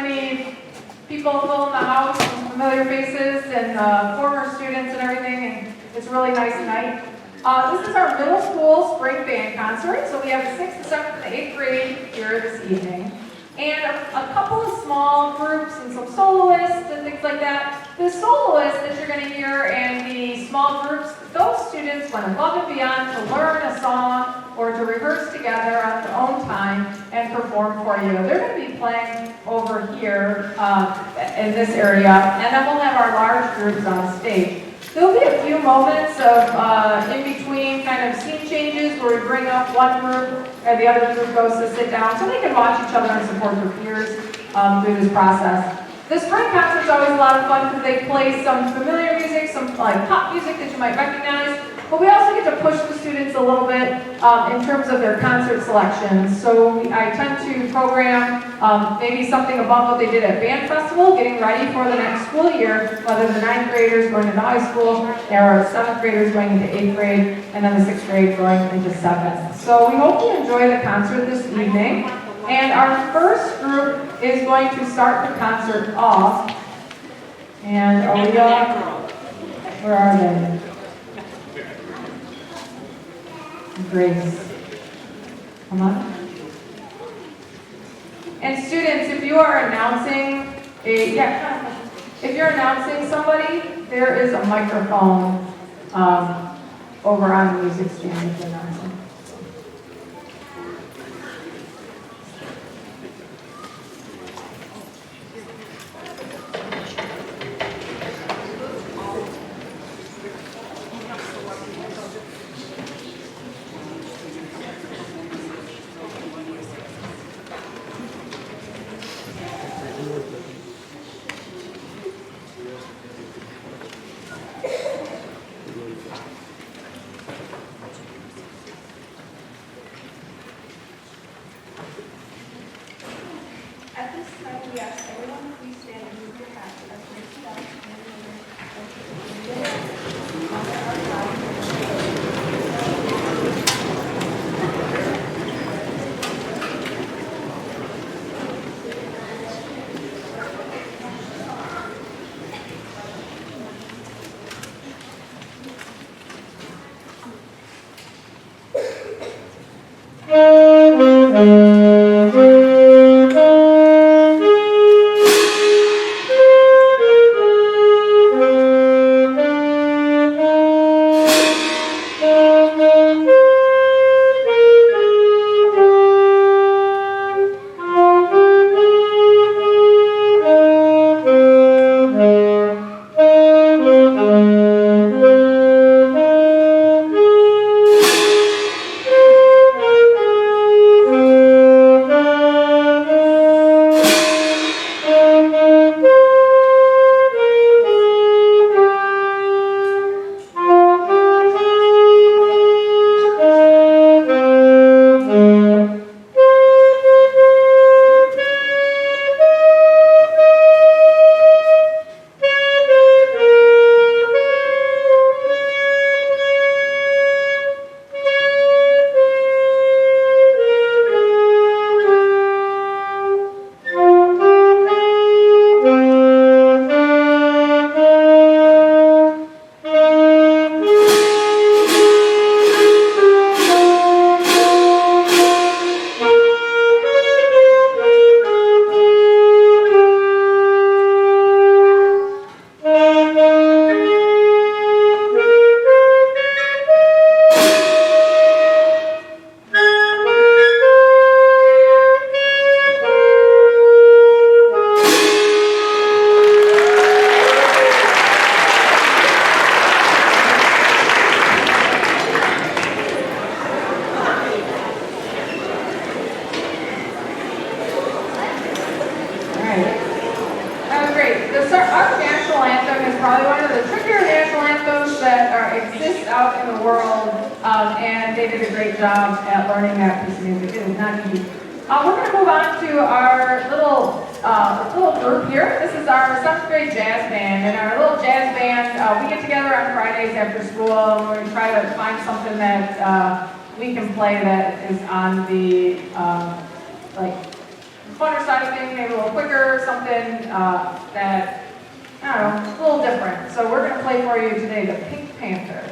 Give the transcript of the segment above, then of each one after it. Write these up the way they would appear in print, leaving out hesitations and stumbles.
many people filling the house, some familiar faces, and former students and everything, and it's a really nice night. This is our middle school spring band concert, so we have the 6th, the 7th, and the 8th grade here this evening. And a couple of small groups and some soloists and things like that. The soloists that you're going to hear and the small groups, those students went above and beyond to learn a song or to rehearse together on their own time and perform for you. They're going to be playing over here in this area, and then we'll have our large groups on stage. There'll be a few moments of in between kind of scene changes where we bring up one group and the other group goes to sit down so they can watch each other and support their peers through this process. The spring concert's always a lot of fun because they play some familiar music, some like pop music that you might recognize, but we also get to push the students a little bit in terms of their concert selections. So I tend to program maybe something above what they did at Band Festival, getting ready for the next school year, whether the 9th graders going into high school, or 7th graders going into 8th grade, and then the 6th grade going into 7th. So we hope you enjoy the concert this evening. And our first group is going to start the concert off. And where are they? Grace. Come on. And students, if you are announcing if you're announcing somebody, there is a microphone over on the music stand if you're announcing. We're going to move on to our little group here. This is our 7th grade jazz band, and our little jazz band, we get together on Fridays after school, and we try to find something that we can play that is on the funner side of things, maybe a little quicker, something that, I don't know, a little different. So we're going to play for you today the Pink Panther.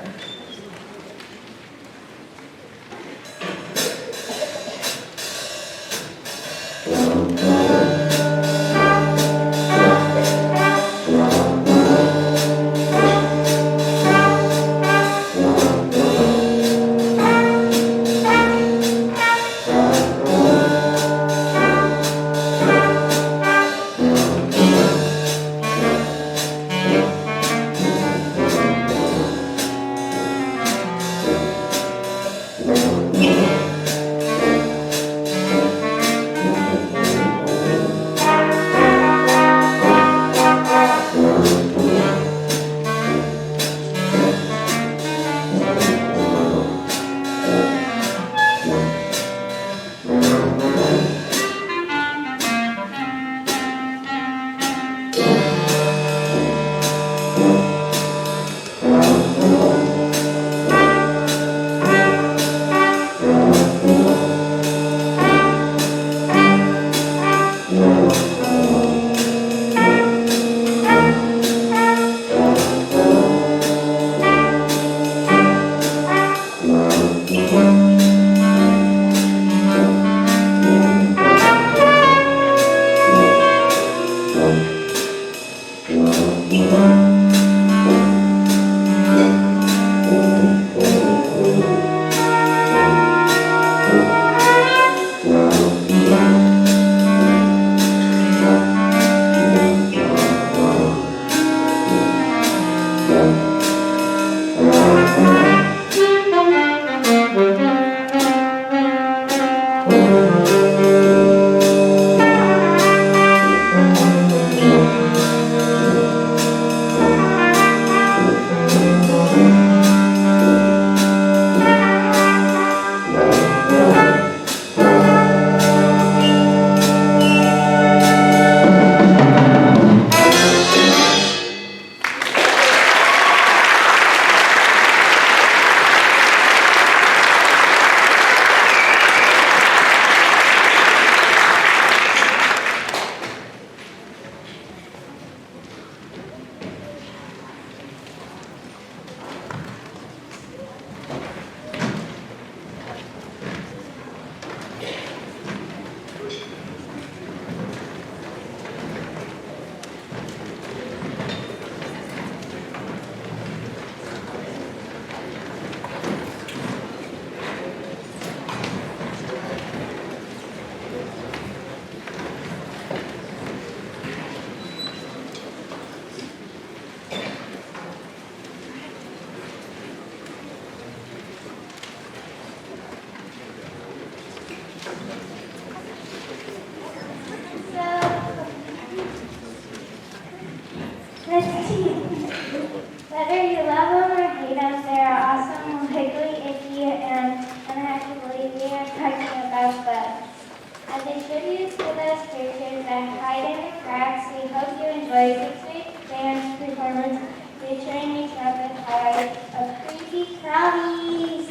Whether you love them or hate them, they are awesome, wiggly, icky, and unhappily we are talking about bugs. As a tribute to those creatures that hide in the cracks, we hope you enjoy this week's dance performance featuring a trumpet highlight of creepy crowdies.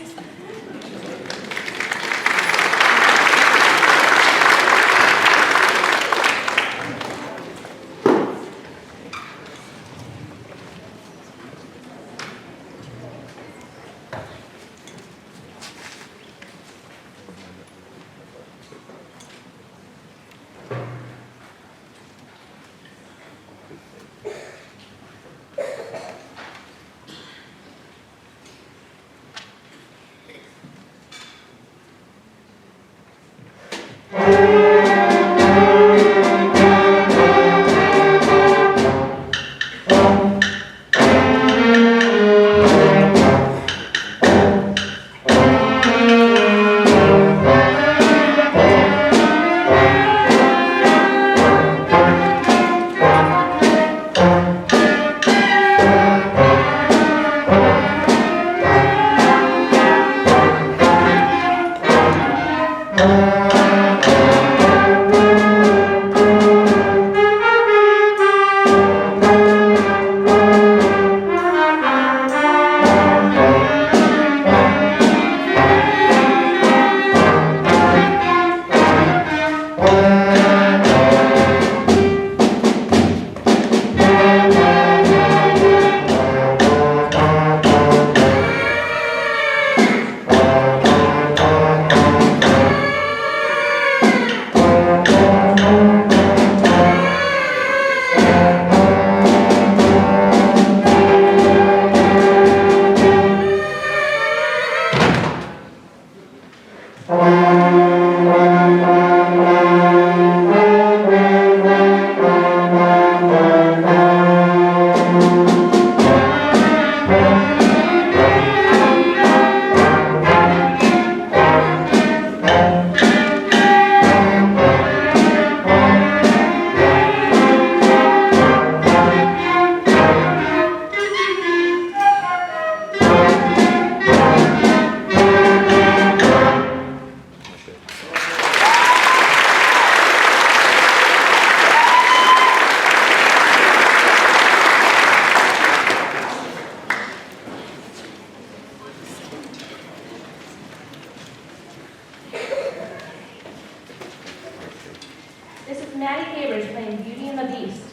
Maddie Gabers playing Beauty and the Beast.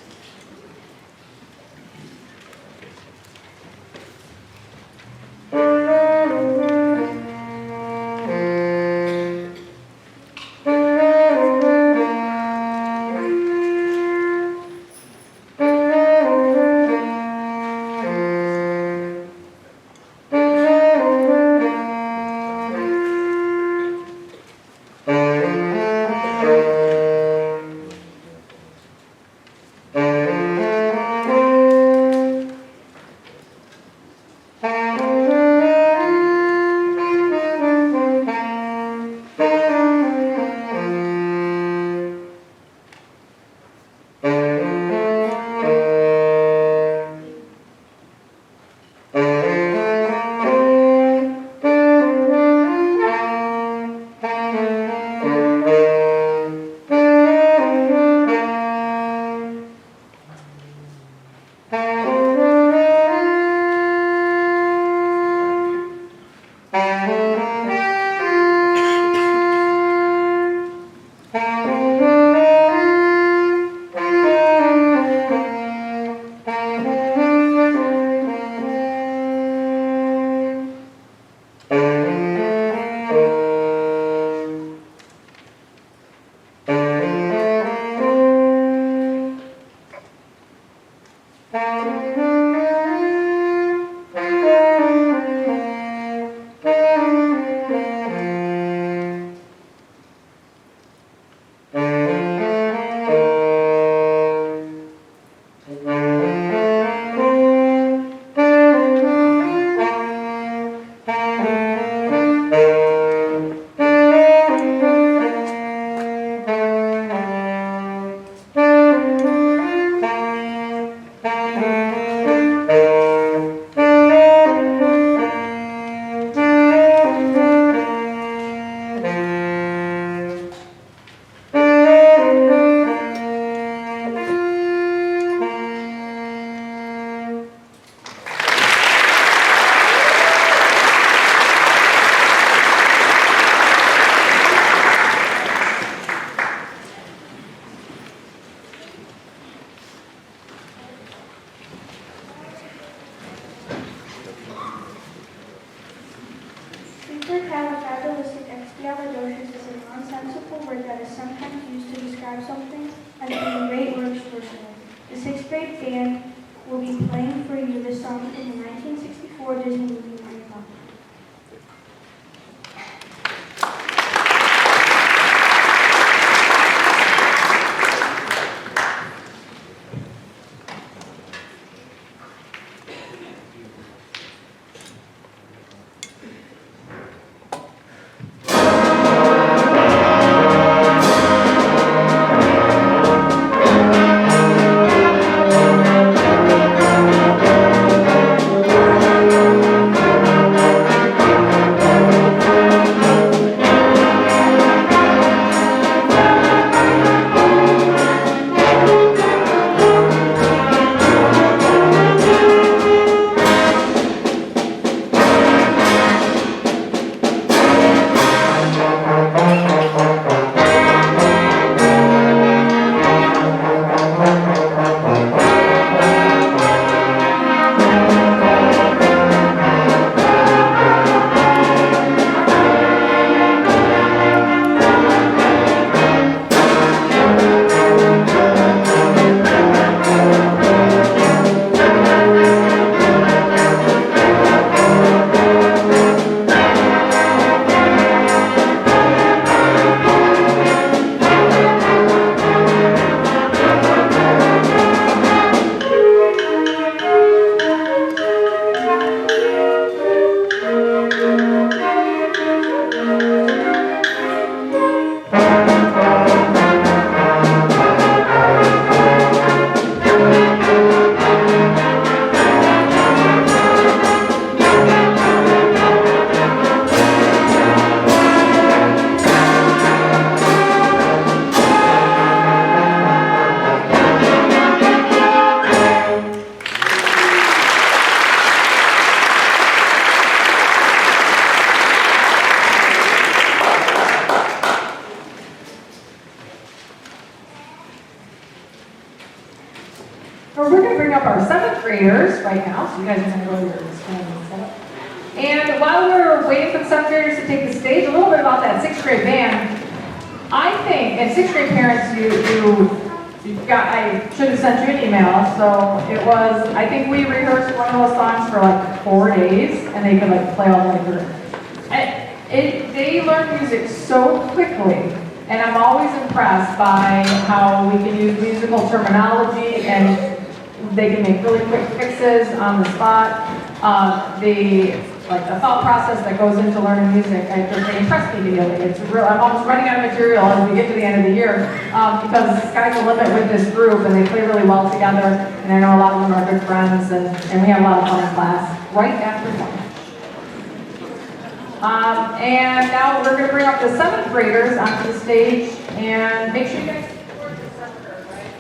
Supercalifragilisticexpialidocious is a nonsensical word that is sometimes used to describe something as being great or extraordinary. The sixth grade band will be playing for you the song from the 1964 Disney movie Mary Poppins. Thank graders right now, so you guys are going to go to your school and stuff. And while we're waiting for the 7th graders to take the stage, a little bit about that 6th grade band. I think, and 6th grade parents, I should have sent you an email, so it was, I think we rehearsed one of those songs for like 4 days, and they could like play all the way through. They learn music so quickly, and I'm always impressed by how we can use musical terminology, and they can make really quick fixes on the spot. The thought process that goes into learning music, they impress me daily. It's real. I'm almost running out of material as we get to the end of the year because the sky's the limit with this group, and they play really well together. And I know a lot of them are good friends, and we have a lot of fun in class right after lunch. And now we're going to bring up the 7th graders onto the stage, and make sure you guys support the center, right?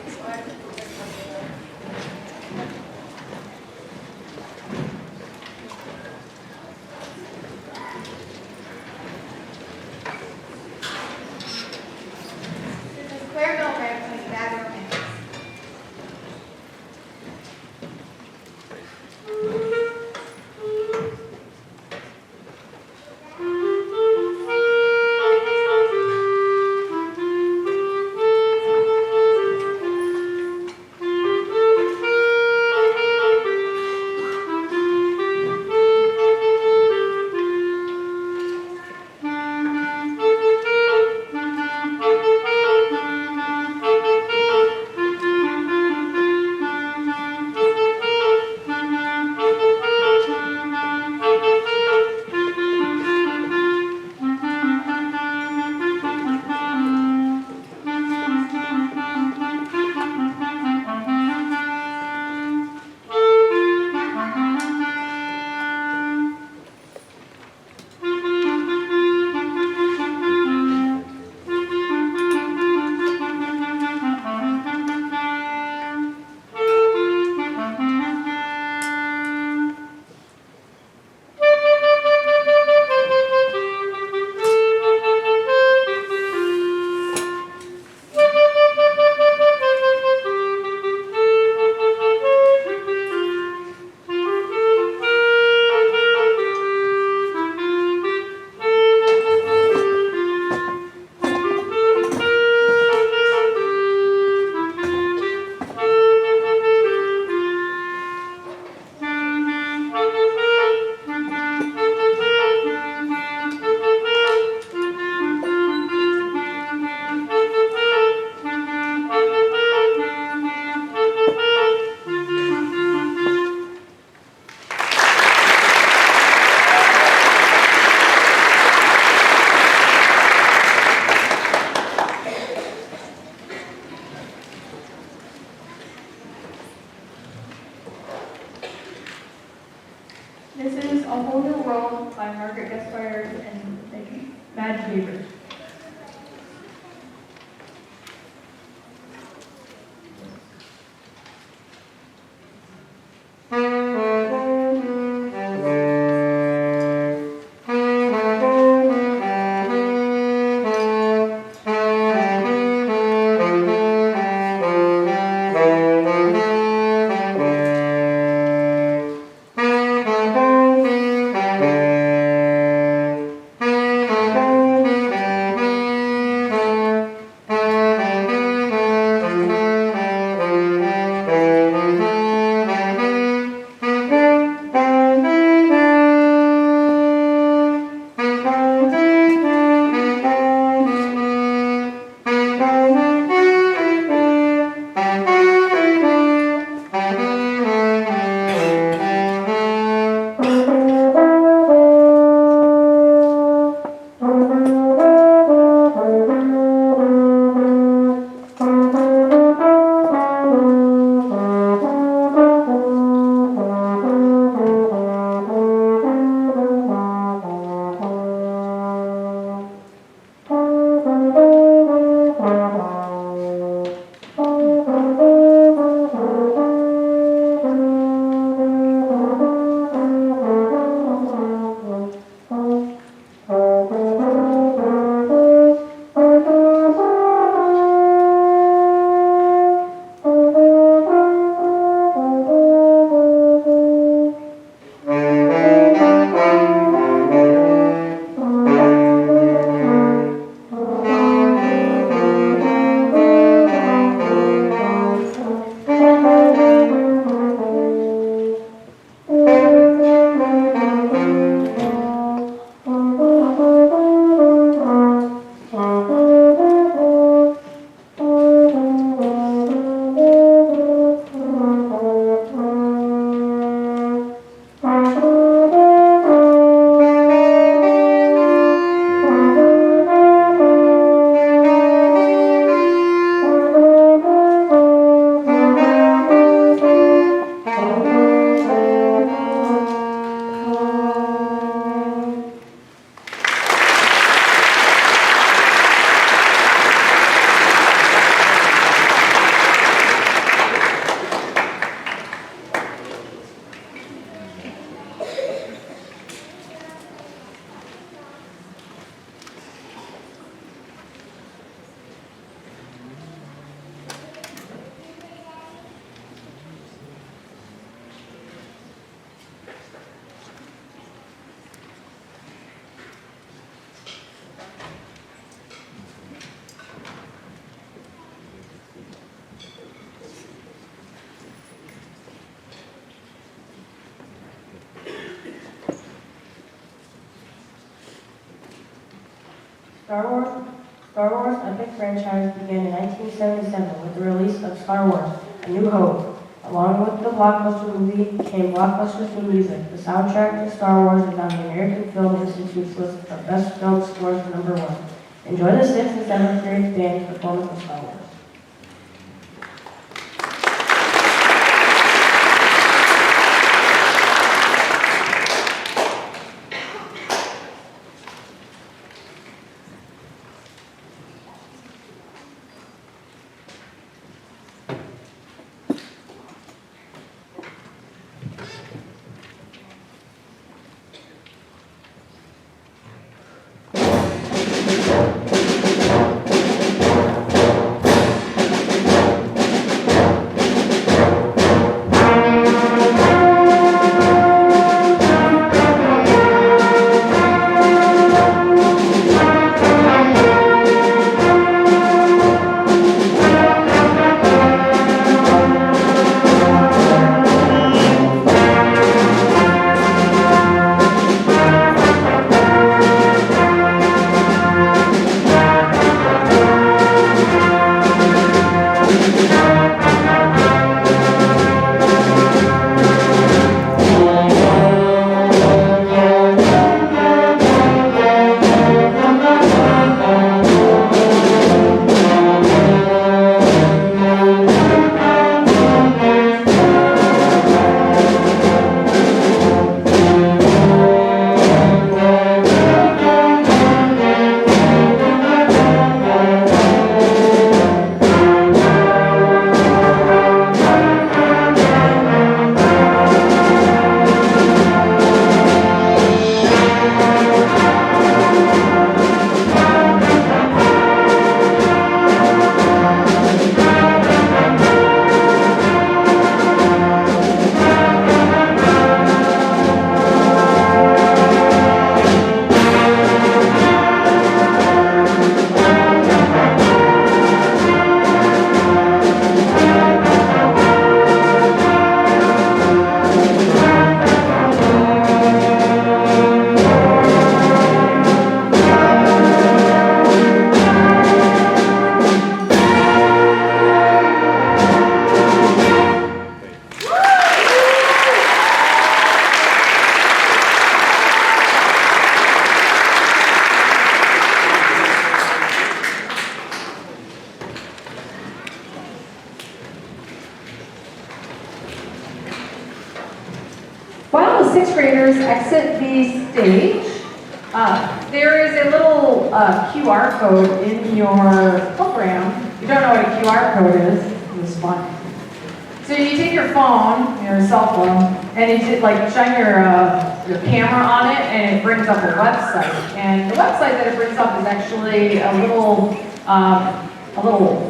Star Wars epic franchise began in 1977 with the release of Star Wars: A New Hope. Along with the blockbuster movie came blockbuster theme music. The soundtrack to Star Wars is on the American Film Institute's list of best film scores #1. Enjoy the 6th and 7th grade band performance of Star Wars. While the sixth graders exit the stage, there is a little QR code in your program. If you don't know what a QR code is, it's fun. So you take your phone, your cell phone, and you just like shine your camera on it, and it brings up a website. And the website that it brings up is actually a little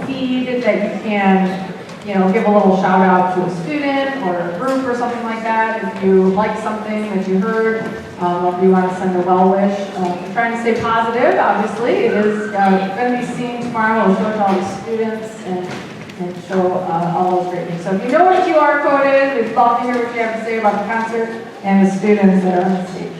feed that you can, give a little shout out to a student or a group or something like that. If you like something that you heard, if you want to send a well wish, we're trying to stay positive. Obviously, it is going to be seen tomorrow. We'll show it to all the students and show all those great things. So if you know what a QR code is, we'd love to hear what you have to say about the concert and the students that are on the stage.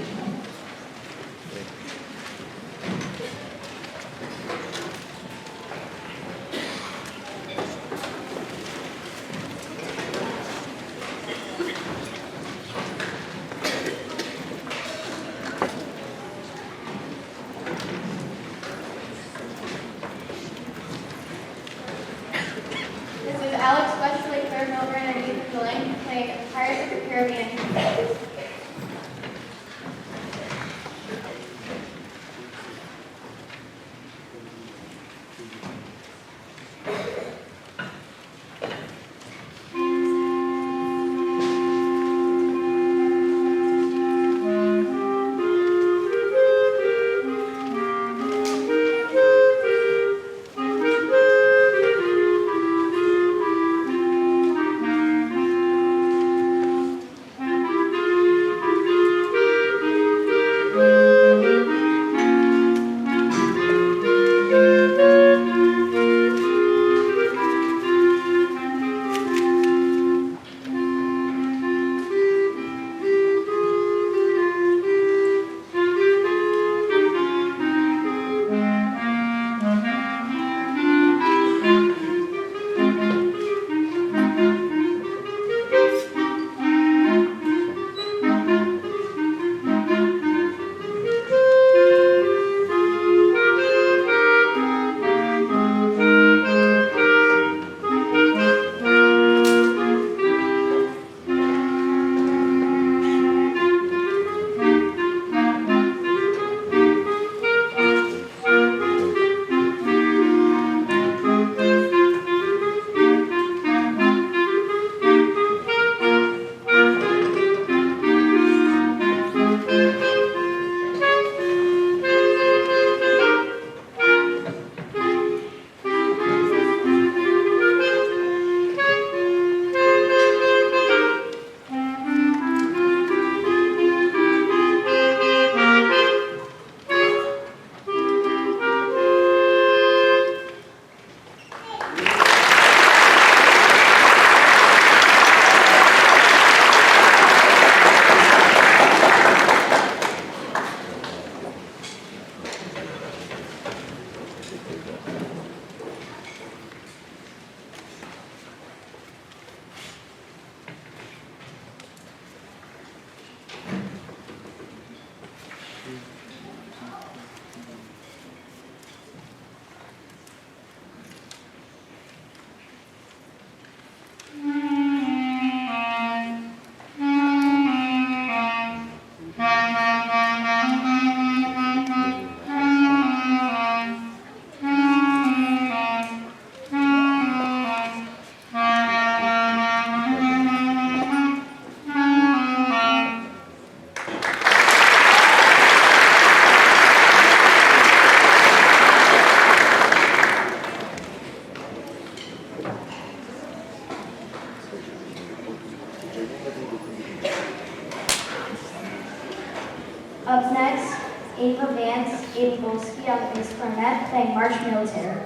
Ava Vance, Aiden Bolsky on the bass clarinet, playing March Military.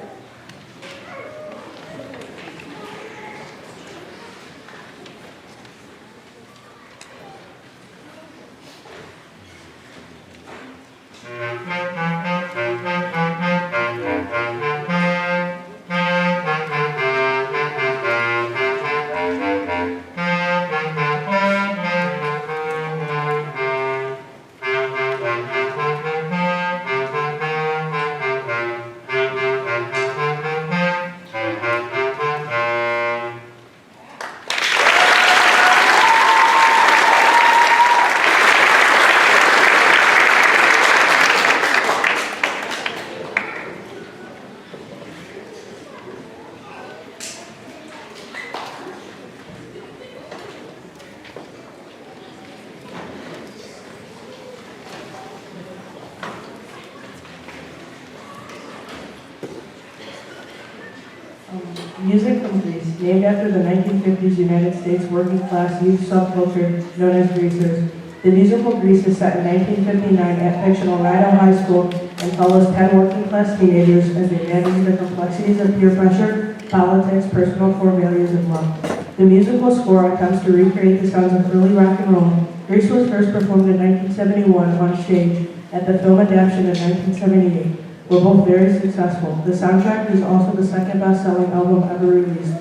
Music from Greece, named after the 1950s United States working-class youth subculture known as Greasers. The musical Grease is set in 1959 at fictional Rhino High School and follows 10 working-class teenagers as they manage the complexities of peer pressure, politics, personal core values, and love. The musical score attempts to recreate the sounds of early rock and roll. Grease was first performed in 1971 on stage at the film adaptation in 1978. Were both very successful. The soundtrack is also the second best-selling album ever released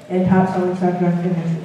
and top-selling soundtrack in history.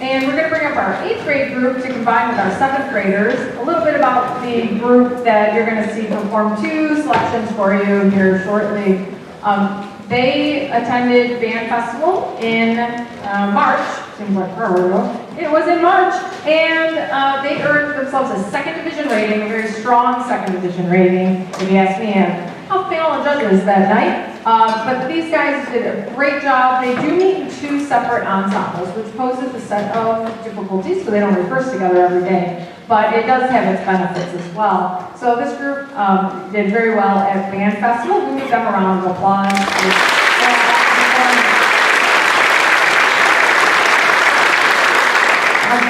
And we're going to bring up our 8th grade group to combine with our 7th graders. A little bit about the group that you're going to see perform 2 selections for you here shortly. They attended band festival in March. Seems like forever ago. It was in March, and they earned themselves a 2nd division rating, a very strong 2nd division rating, if you ask me. How panel of judges that night. But these guys did a great job. They do meet in two separate ensembles, which poses a set of difficulties because they don't rehearse together every day. But it does have its benefits as well. So this group did very well at Band Festival. We give them a round of applause.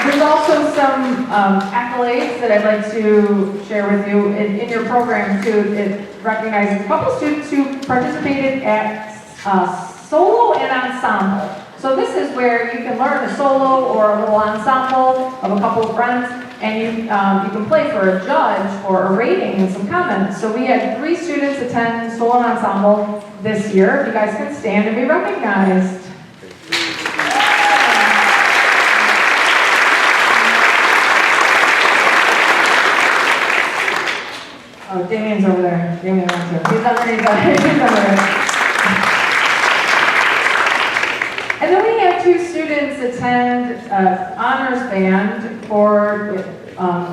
There's also some accolades that I'd like to share with you in your program too. It recognizes a couple students who participated at solo and ensemble. So this is where you can learn a solo or a little ensemble of a couple of friends, and you can play for a judge for a rating and some comments. So we had 3 students attend solo and ensemble this year. You guys can stand and be recognized. Oh, Damien's over there. Damien wants to. He's underneath that. He's over there. And then we had 2 students attend honors band for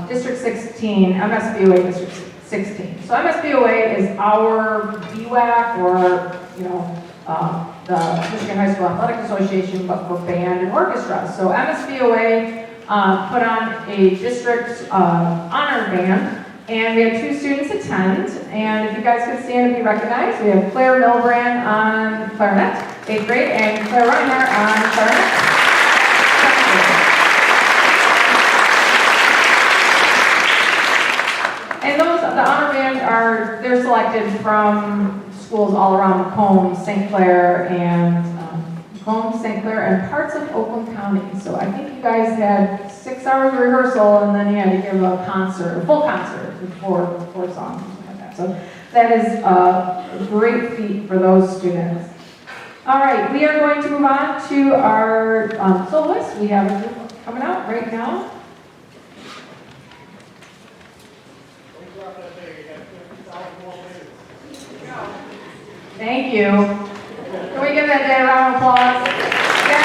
District 16, MSBOA District 16. So MSBOA is our BWAC, or the Michigan High School Athletic Association, but for band and orchestra. So MSBOA put on a district honor band. And we had 2 students attend, and if you guys could stand and be recognized, we have Claire Milbrand on clarinet, 8th grade, and Claire Reiner on clarinet, 7th grade. And those, the honor band they're selected from schools all around Macomb, St. Clair, and parts of Oakland County. So I think you guys had 6 hours of rehearsal, and then you had to give a concert, a full concert with 4 songs, something like that. So that is a great feat for those students. All right, we are going to move on to our soloist. We have a group coming out right now. Thank you. Can we give that day a round of applause? Yeah.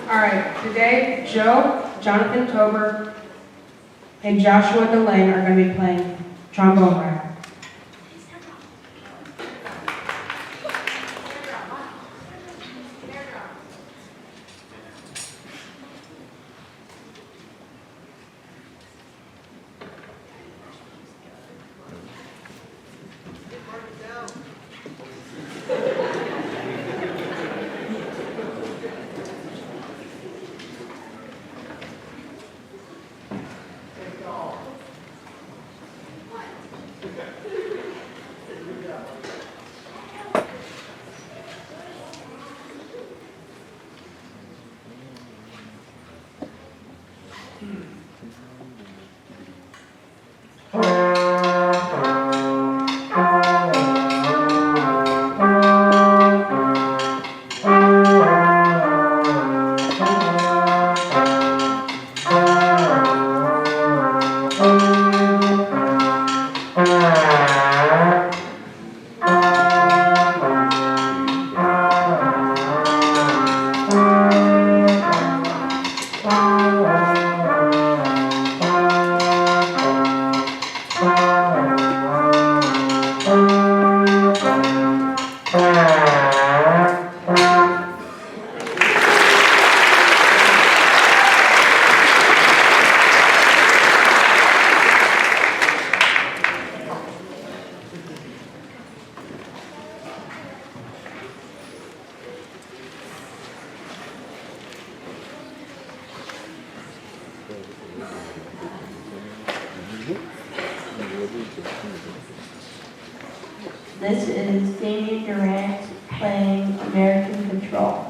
All right, today, Joe, Jonathan Tober, and Joshua DeLane are going to be playing trombone rap. This is Damien Durant playing American Control.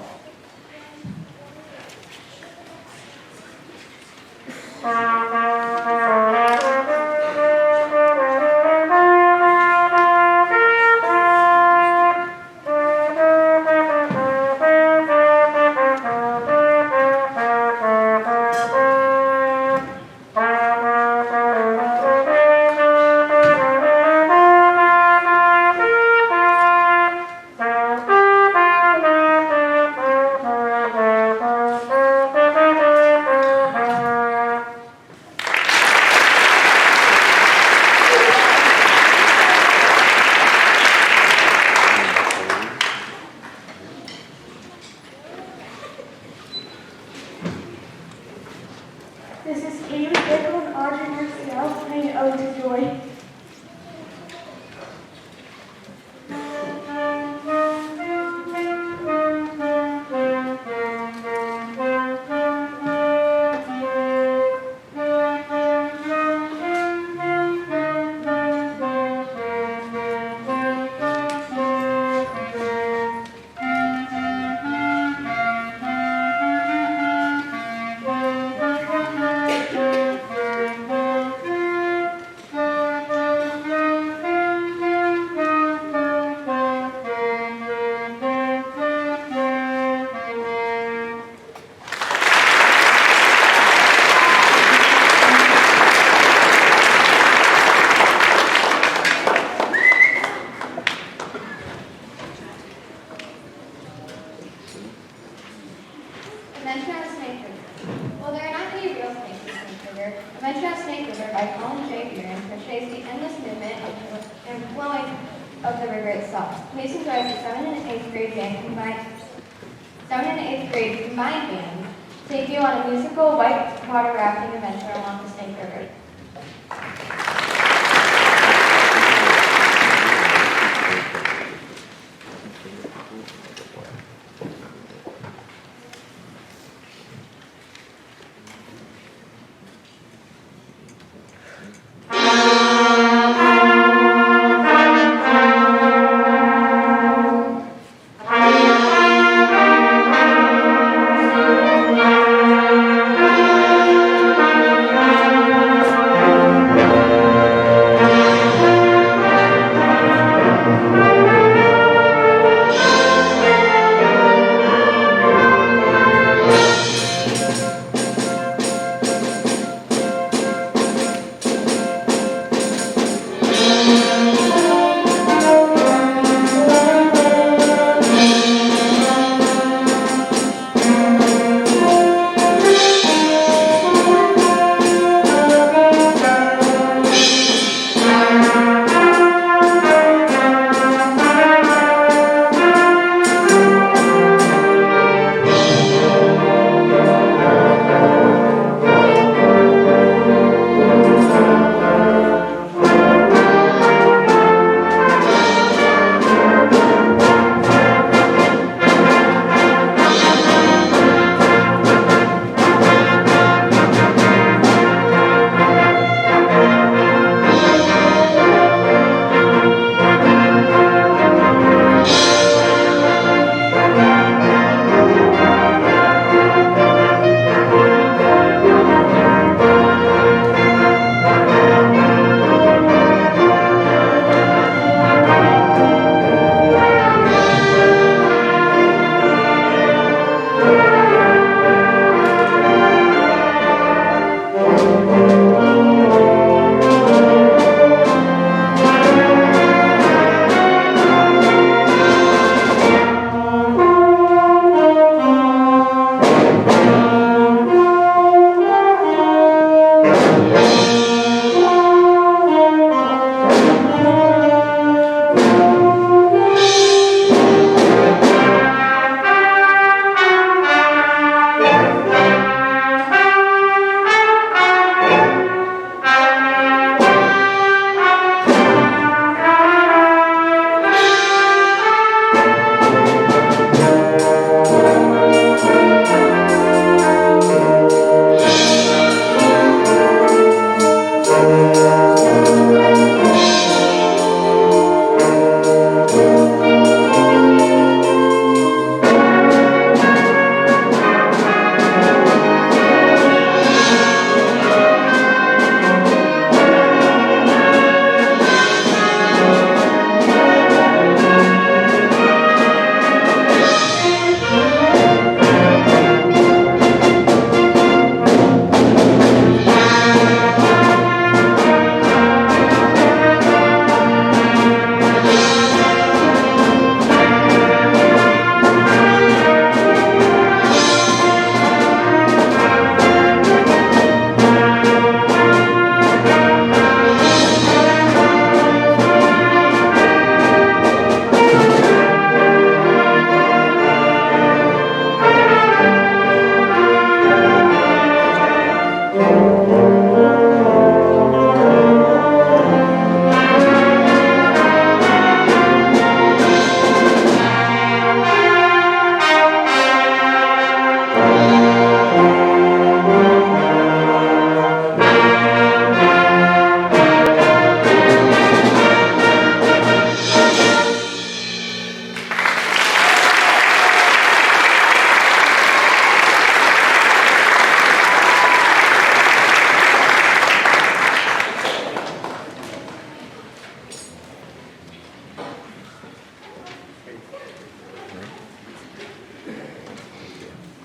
Adventure on Snake River. Well, there are not any real snakes in Snake River. Adventure on Snake River by Colin J. Fearon portrays the endless movement and flowing of the river itself. Please enjoy the 7th and 8th grade combined band take you on a musical whitewater rafting adventure along the Snake River.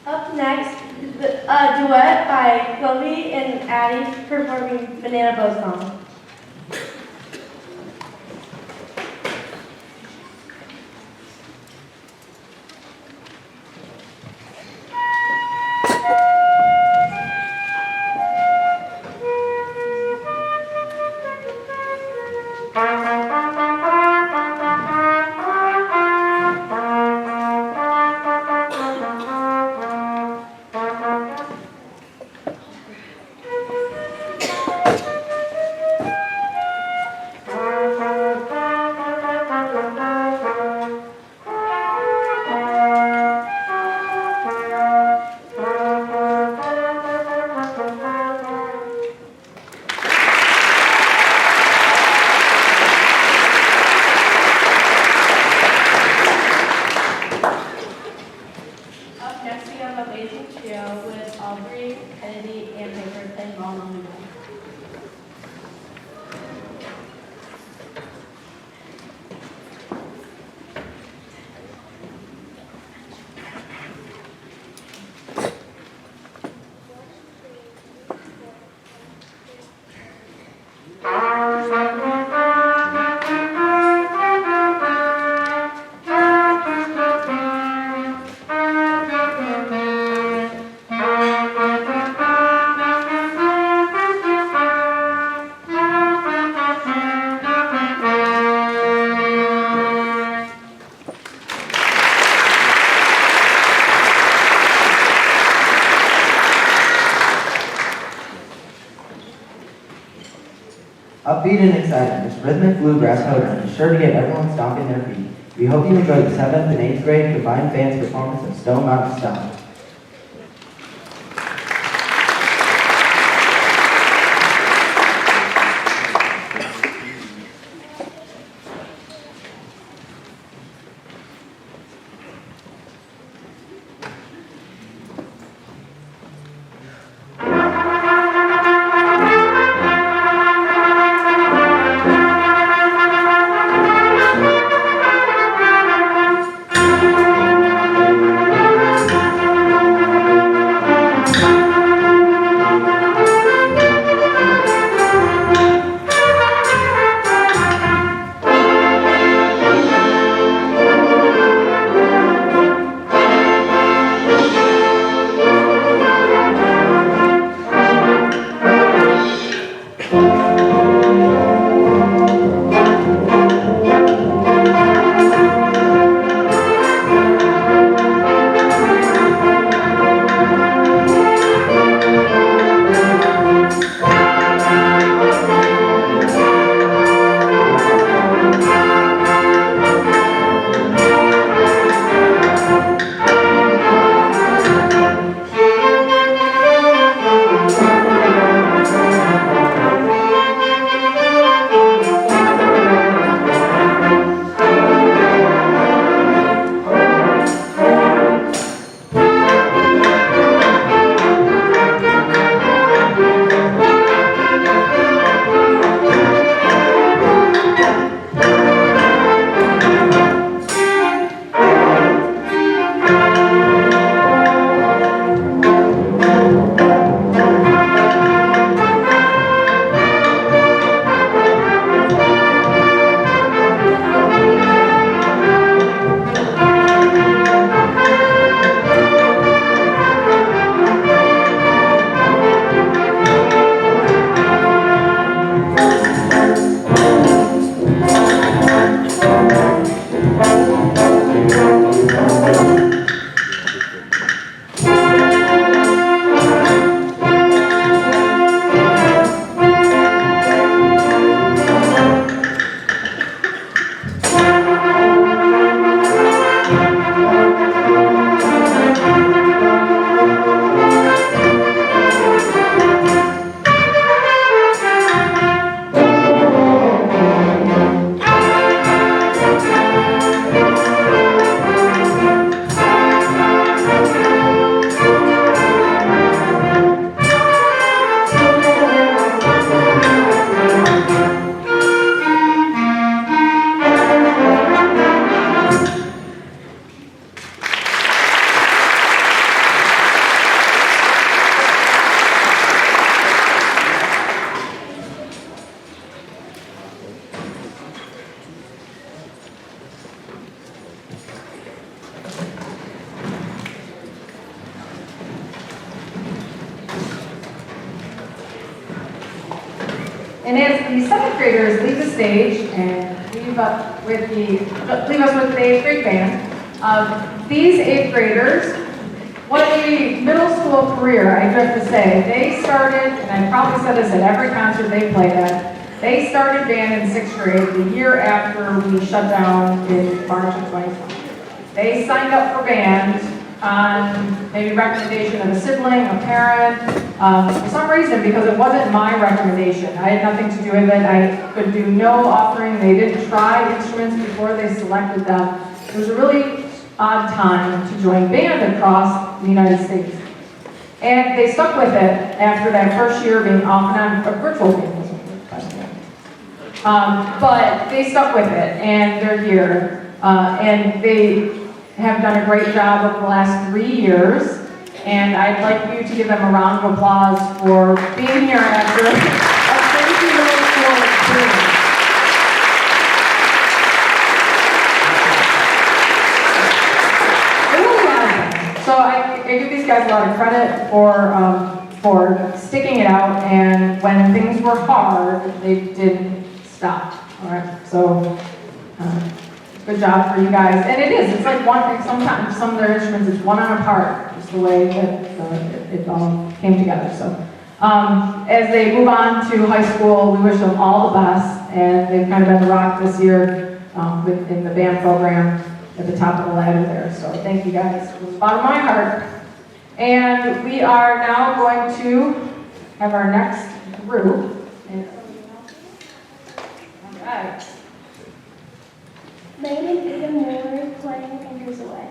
Up next, a duet by Chloe and Addie performing Banana Boat Song. Upbeat and exciting, this rhythmic bluegrass hoedown is sure to get everyone stomping their feet. We hope you enjoy the 7th and 8th grade combined band performance of Stone Mountain Stomp. And as the 7th graders leave the stage and leave us with the 8th grade band, these 8th graders, what a middle school career, I have to say. They started, and I probably said this at every concert they played at, they started band in 6th grade the year after we shut down in March of 2020. They signed up for band on maybe recommendation of a sibling, a parent, for some reason, because it wasn't my recommendation. I had nothing to do with it. I could do no offering. They didn't try instruments before they selected them. It was a really odd time to join band across the United States. And they stuck with it after that first year being off and on, a virtual band. But they stuck with it, and they're here. And they have done a great job over the last 3 years. And I'd like you to give them a round of applause for being here after a crazy middle school experience. It really has been. So I give these guys a lot of credit for sticking it out, and when things were hard, they didn't stop. All right, so good job for you guys. And it is, it's like sometimes some of their instruments, it's one on a part, just the way that it all came together. So As they move on to high school, we wish them all the best, and they've kind of been the rock this year in the band program at the top of the ladder there. So thank you guys from the bottom of my heart. And we are now going to have our next group. All right. Layden Eden Miller playing Fingers Away.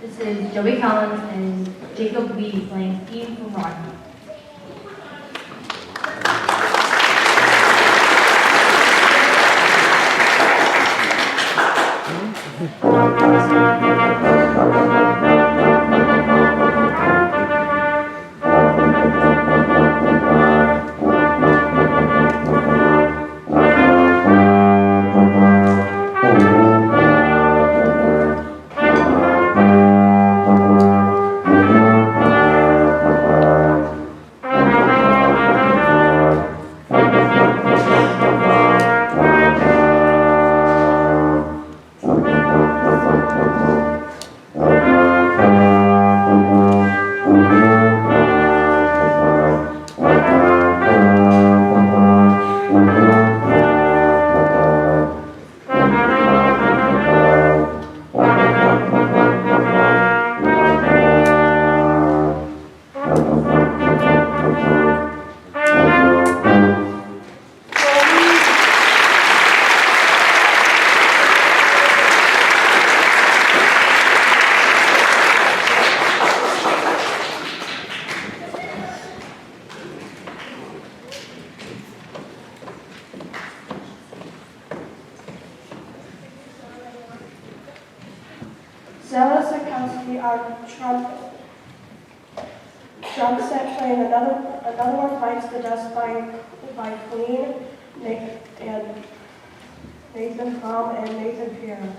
This is Joey Collins and Jacob Lee playing Theme from Rocky. Zella Sikowski on trumpet. Drum set playing another one bites the dust by Queen, Nick and Nathan Palm and Nathan Pierre.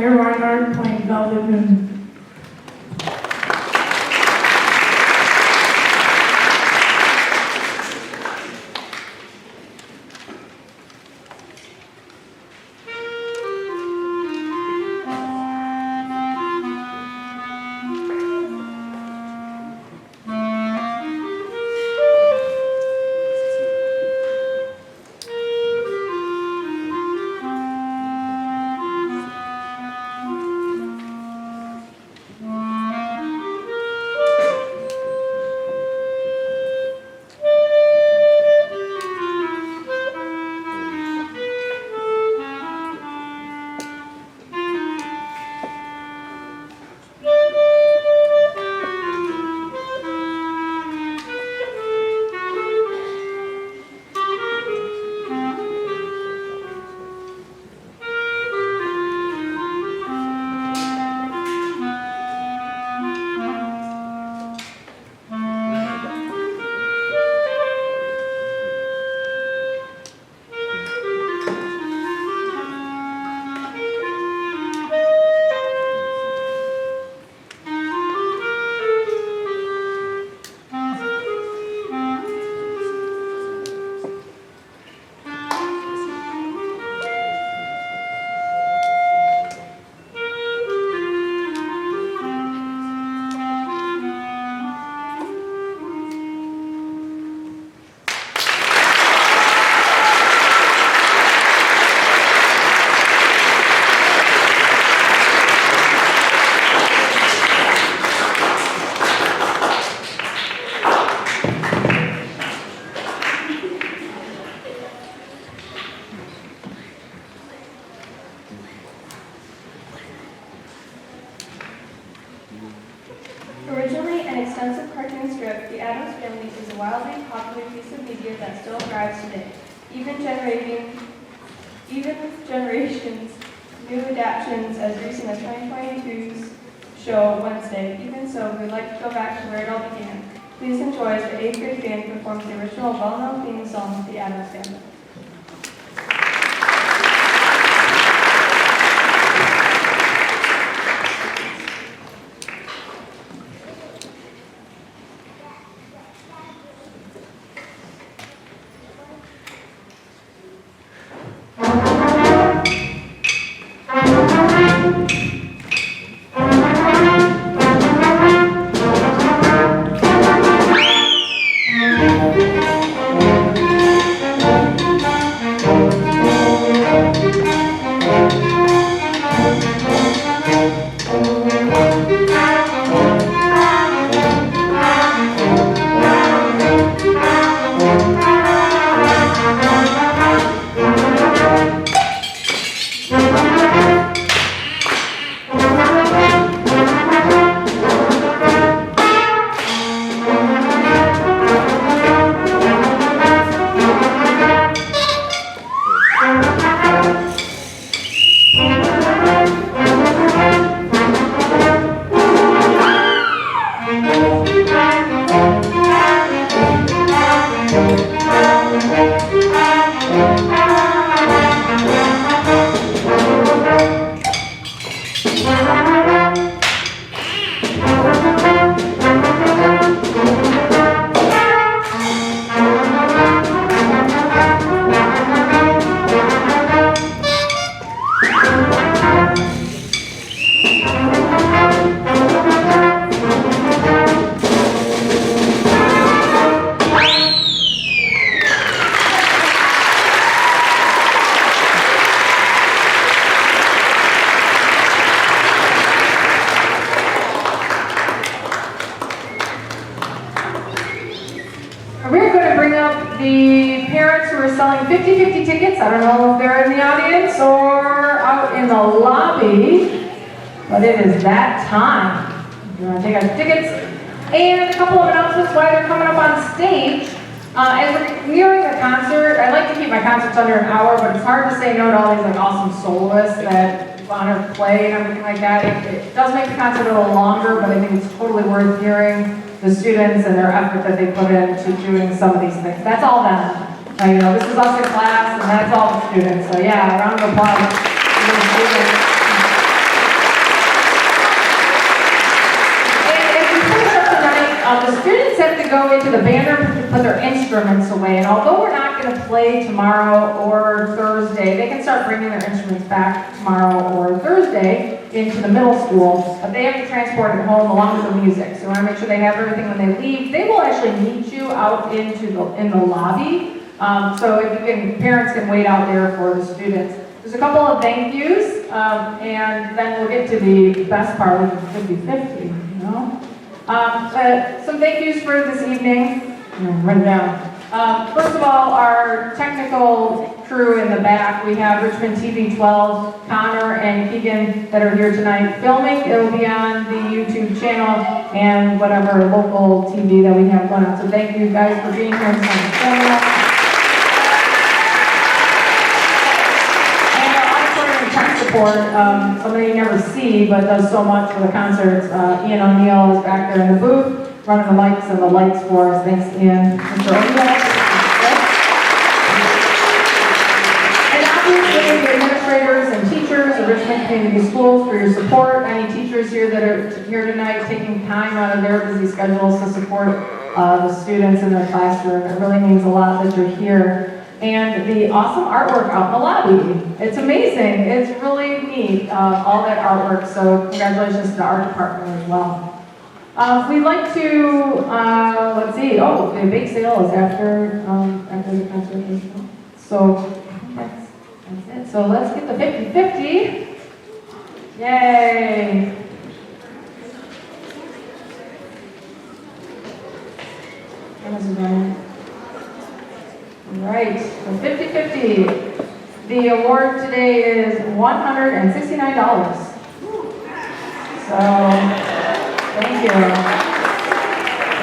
Claire Reinhardt playing Velvet Moon. Originally an extensive cartoon strip, The Addams Family is a wildly popular piece of media that still thrives today. Even generations, new adaptations as recent as 2022's show Wednesday. Even so, we'd like to go back to where it all began. Please enjoy as the 8th grade band performs the original well-known theme song, The Addams Family. We're going to bring up the parents who are selling 50/50 tickets. I don't know if they're in the audience or out in the lobby, but it is that time. If you want to take out tickets. And a couple of announcements while they're coming up on stage. As we're nearing the concert, I like to keep my concerts under an hour, but it's hard to say no to all these like awesome soloists that want to play and everything like that. It does make the concert a little longer, but I think it's totally worth hearing the students and their effort that they put into doing some of these things. That's all them. You know, this is us in class, and that's all the students. So yeah, a round of applause for the students. The students have to go into the band room to put their instruments away, and although we're not going to play tomorrow or Thursday, they can start bringing their instruments back tomorrow or Thursday into the middle school, but they have to transport it home along with the music. So we want to make sure they have everything when they leave. They will actually meet you out in the lobby, so if you can, parents can wait out there for the students. There's a couple of thank yous, and then we'll get to the best part of the 50-50, you know? Some thank yous for this evening. Run down. First of all, our technical crew in the back, we have Richmond TV 12, Connor and Keegan that are here tonight filming. It will be on the YouTube channel and whatever local TV that we have going on. So thank you guys for being here and filming us. And our auditorium and tech support, somebody you never see but does so much for the concerts. Ian O'Neill is back there in the booth, running the mics and the lights for us. Thanks, Ian. Mr. O'Neill. And obviously, the administrators and teachers of Richmond Community Schools for your support. Any teachers here that are here tonight taking time out of their busy schedules to support the students in their classroom. It really means a lot that you're here. And the awesome artwork out in the lobby. It's amazing. It's really neat, all that artwork. So congratulations to the art department as well. We'd like to, let's see, the bake sale is after the concert as well. So that's it. So let's get the 50-50. Yay. All right, so 50-50. The award today is $169. So, thank you.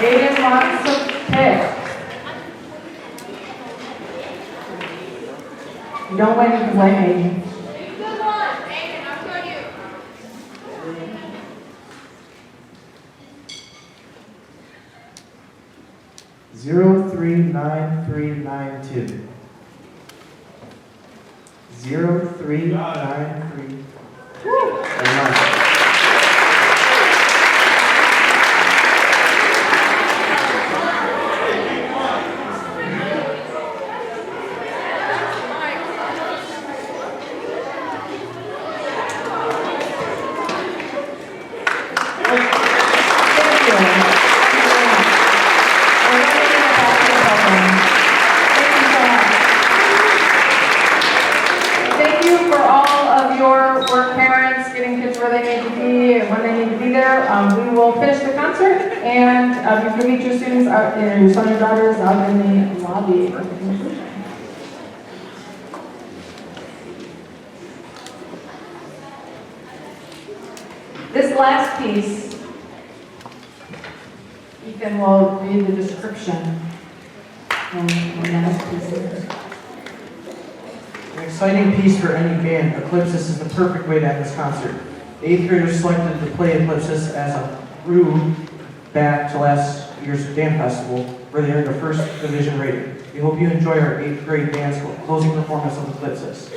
Aiden wants to pick. You don't win, you can blame Aiden. Good one, Aiden, I'll show you. 039392. 0393. We will finish the concert, and you can meet your students out, your son and daughters out in the lobby. This last piece, Ethan will read the description. And the last piece here. An exciting piece for any band, Eclipsis is the perfect way to end this concert. 8th graders selected to play Eclipsis as a through back to last year's band festival, where they earned a first division rating. We hope you enjoy our 8th grade band's closing performance of Eclipsis.